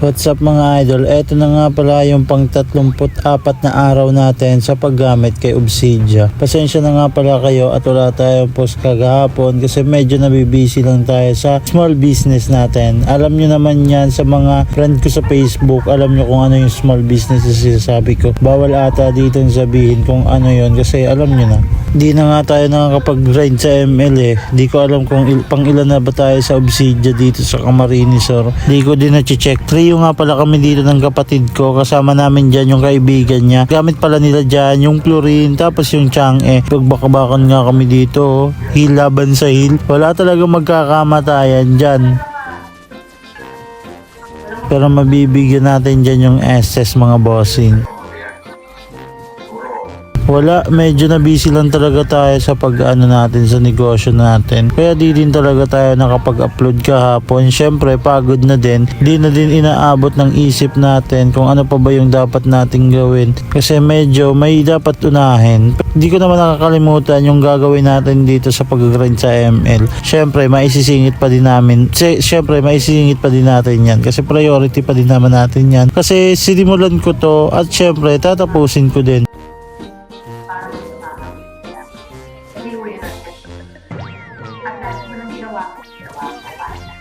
What's up mga idol? Eto na nga pala yung pang 34 na araw natin sa paggamit kay Obsidia. Pasensya na nga pala kayo at wala tayong post kagahapon kasi medyo nabibisi lang tayo sa small business natin. Alam nyo naman yan sa mga friend ko sa Facebook, alam nyo kung ano yung small business na sinasabi ko. Bawal ata dito sabihin kung ano yon kasi alam nyo na. Di na nga tayo nakakapag-grind sa ML eh. Di ko alam kung pang ilan na ba tayo sa Obsidia dito sa Camarines or di ko din na-check. Trio nga pala kami dito ng kapatid ko. Kasama namin dyan yung kaibigan niya. Gamit pala nila dyan yung chlorine tapos yung Chang'e. Pagbakabakan nga kami dito. Heal laban sa heal. Wala talaga magkakamatayan dyan. Pero mabibigyan natin dyan yung SS mga bossing. Wala, medyo na busy lang talaga tayo sa pag-ano natin sa negosyo natin. Kaya di din talaga tayo nakapag-upload kahapon. Syempre pagod na din. Di na din inaabot ng isip natin kung ano pa ba yung dapat nating gawin. Kasi medyo may dapat unahin. Di ko naman nakakalimutan yung gagawin natin dito sa pag-grind sa ML. Syempre maisisingit pa din namin. Syempre maisisingit pa din natin yan. Kasi priority pa din naman natin yan. Kasi sinimulan ko to at syempre tatapusin ko din.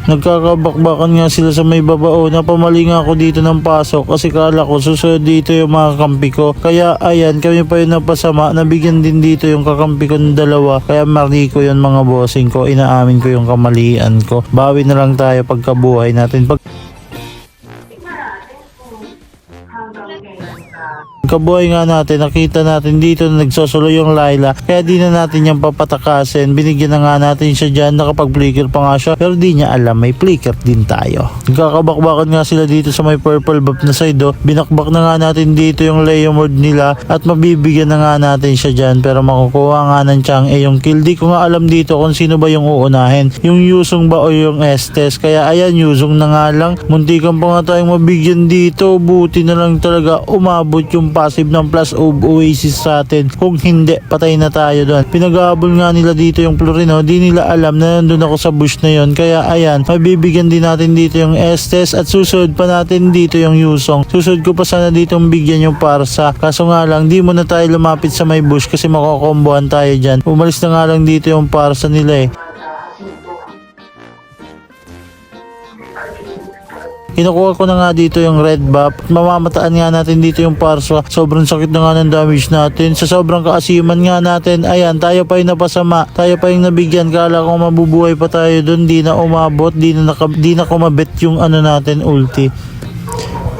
Nagkakabakbakan nga sila sa may babao. Napamali nga ako dito ng pasok kasi kala ko susunod dito yung mga kampi ko. Kaya ayan, kami pa yung napasama. Nabigyan din dito yung kakampi ko ng dalawa. Kaya mali ko yun mga bossing ko. Inaamin ko yung kamalian ko. Bawi na lang tayo pagkabuhay natin. Kabuhay nga natin, nakita natin dito na nagsosolo yung Layla, kaya di na natin yung papatakasin. Binigyan na nga natin siya dyan, nakapag-flicker pa nga siya, pero di niya alam may flicker din tayo. Nagkakabakbakan nga sila dito sa may purple buff na side. Binakbak na nga natin dito yung Leo mode nila at mabibigyan na nga natin siya dyan, pero makukuha nga ng Chang'e yung kill. Di ko nga alam dito kung sino ba yung uunahin, yung Yuzong ba o yung Estes. Kaya ayan, Yuzong na nga lang, muntikan pa nga tayong mabigyan dito. Buti na lang talaga umabot yung passive ng plus of Oasis sa atin. Kung hindi, patay na tayo doon. Pinag-aabol nga nila dito yung Florino. Di nila alam na nandun ako sa bush na yon. Kaya ayan, mabibigyan din natin dito yung Estes at susunod pa natin dito yung Yuzong. Susunod ko pa sana dito bigyan yung Parsa. Kaso nga lang, di mo na tayo lumapit sa may bush kasi makokombohan tayo dyan. Umalis na nga lang dito yung Parsa nila eh. Kinukuha ko na nga dito yung red buff. Mamamataan nga natin dito yung Parsa. Sobrang sakit na nga ng damage natin. Sa sobrang kaasiman nga natin, ayan, tayo pa yung napasama. Tayo pa yung nabigyan. Kala ko mabubuhay pa tayo dun. Di na umabot. Di na kumabit yung ano natin, ulti.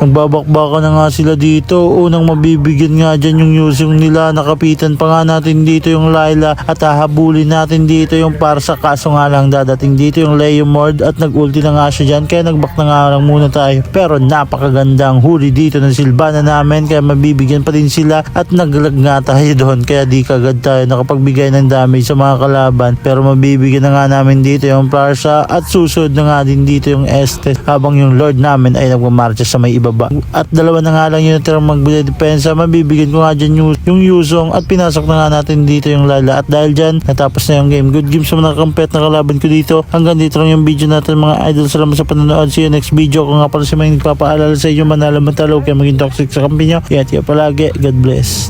Nagbabakbaka na nga sila dito. Unang mabibigyan nga dyan yung Yuzong nila. Nakapitan pa nga natin dito yung Layla at hahabulin natin dito yung Parsa. Kaso nga lang dadating dito yung Leo Mord at nag-ulti na nga siya dyan. Kaya nagbak na nga lang muna tayo. Pero napakagandang huli dito ng Sylvana namin. Kaya mabibigyan pa din sila at naglag nga tayo doon. Kaya di kagad tayo nakapagbigay ng damage sa mga kalaban. Pero mabibigyan na nga namin dito yung Parsa at susunod na nga din dito yung Estes. Habang yung Lord namin ay nagmamarcha sa may iba. At dalawa na nga lang yung natirang magdedepensa. Mabibigyan ko nga dyan yung Yuzong at pinasok na nga natin dito yung Layla. At dahil dyan, natapos na yung game. Good game sa mga kampet na kalaban ko dito. Hanggang dito lang yung video natin mga idol. Salamat sa panonood. See you next video. Kung nga pala si mga nagpapaalala sa inyo, manalo matalo kaya maging toxic sa kampi nyo. Ingat kayo palagi. God bless.